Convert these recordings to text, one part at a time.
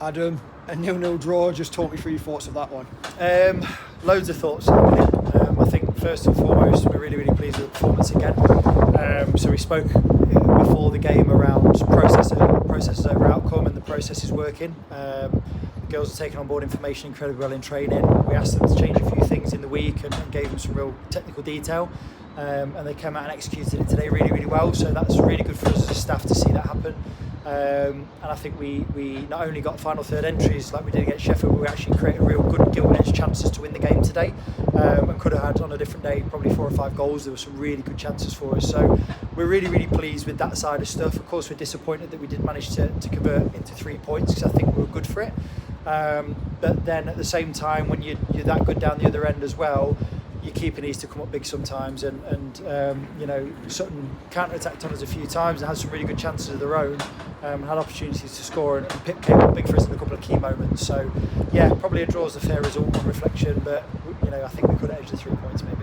Adam, a 0-0 draw. Just talk me through your thoughts of that one. Loads of thoughts happening. I think first and foremost, we're really, really pleased with the performance again. So we spoke before the game around processes over outcome, and the process is working. The girls are taking on board information incredibly well in training. We asked them to change a few things in the week and gave them some real technical detail. And they came out and executed it today really, really well. So that's really good for us as a staff to see that happen. And I think we not only got final third entries like we did against Sheffield, but we actually created real good gilt-edged chances to win the game today. And could have had on a different day probably 4 or 5 goals. There were some really good chances for us. So we're really, really pleased with that side of stuff. Of course, we're disappointed that we didn't manage to convert into 3 points, because I think we were good for it. But then at the same time, when you're that good down the other end as well, your keeper needs to come up big sometimes, and you know, Sutton counter-attacked on us a few times and had some really good chances of their own, had opportunities to score, and Pip came up big for us in a couple of key moments. So yeah, probably a draw is a fair result on reflection, but you know, I think we could have edged the 3 points maybe.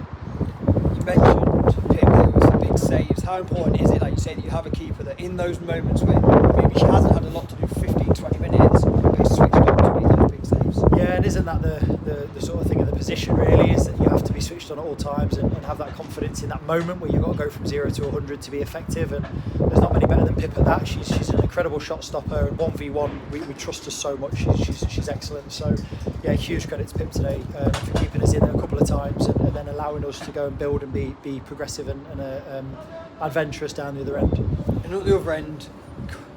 You mentioned Pip there with the big saves. How important is it, like you say, that you have a keeper that in those moments where maybe she hasn't had a lot to do, 15-20 minutes, but switched on to make those big saves? Yeah, and isn't that the sort of thing of the position really, is that you have to be switched on at all times and have that confidence in that moment where you've got to go from 0 to 100 to be effective, and there's not many better than Pip at that. She's an incredible shot stopper, and 1v1 we trust her so much. She's excellent. So yeah, huge credit to Pip today for keeping us in a couple of times and then allowing us to go and build and be progressive and adventurous down the other end. And at the other end,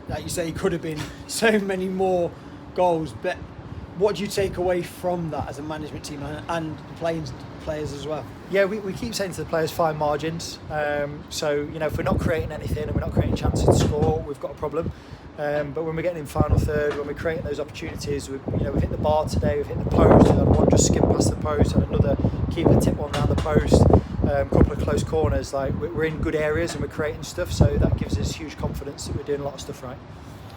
like you say, could have been so many more goals, but what do you take away from that as a management team and the players as well? Yeah, we keep saying to the players, fine margins. So you know, if we're not creating anything and we're not creating chances to score, we've got a problem. But when we're getting in final third, when we're creating those opportunities, we've hit the bar today, we've hit the post, we've had one just skim past the post, and another keeper tip one down the post. A couple of close corners. Like we're in good areas and we're creating stuff, so that gives us huge confidence that we're doing a lot of stuff right.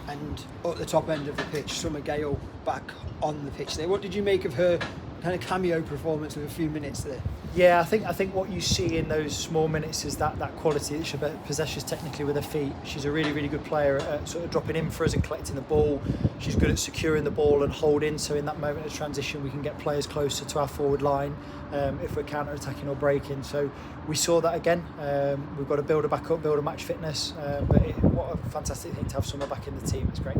And at the top end of the pitch, Summer Gale back on the pitch there. What did you make of her kind of cameo performance with a few minutes there? Yeah, I think what you see in those small minutes is that quality that she possesses technically with her feet. She's a really, really good player at sort of dropping in for us and collecting the ball. She's good at securing the ball and holding, so in that moment of transition we can get players closer to our forward line if we're counter-attacking or breaking. So we saw that again. We've got to build her back up, build her match fitness, but what a fantastic thing to have Summer back in the team. It's great.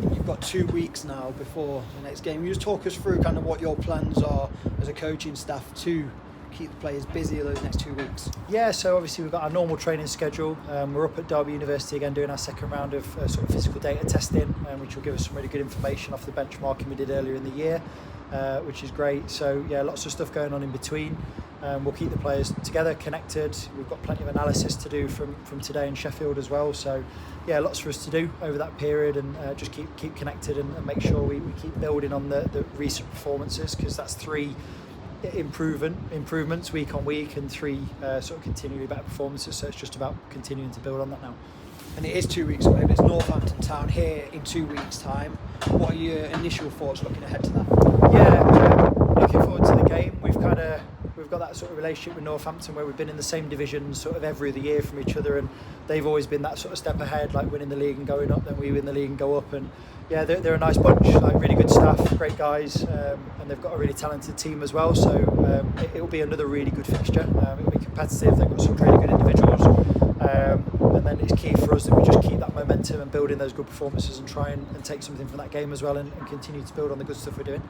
You've got 2 weeks now before the next game. You just talk us through kind of what your plans are as a coaching staff to keep the players busy those next 2 weeks. Yeah, so obviously we've got our normal training schedule. We're up at Derby University again doing our second round of sort of physical data testing, which will give us some really good information off the benchmarking we did earlier in the year, which is great. So yeah, lots of stuff going on in between. We'll keep the players together, connected. We've got plenty of analysis to do from today in Sheffield as well. So yeah, lots for us to do over that period, and just keep connected and make sure we keep building on the recent performances, because that's 3 improvements week on week and 3 sort of continually better performances. So it's just about continuing to build on that now. And it is 2 weeks away, but it's Northampton Town here in 2 weeks' time. What are your initial thoughts looking ahead to that? Yeah, looking forward to the game. We've got that sort of relationship with Northampton where we've been in the same division sort of every other year from each other, and they've always been that sort of step ahead, like winning the league and going up, then we win the league and go up. And yeah, they're a nice bunch, like really good staff, great guys, and they've got a really talented team as well. So it'll be another really good fixture. It'll be competitive. They've got some really good individuals, and then it's key for us that we just keep that momentum and building those good performances and try and take something from that game as well, and continue to build on the good stuff we're doing.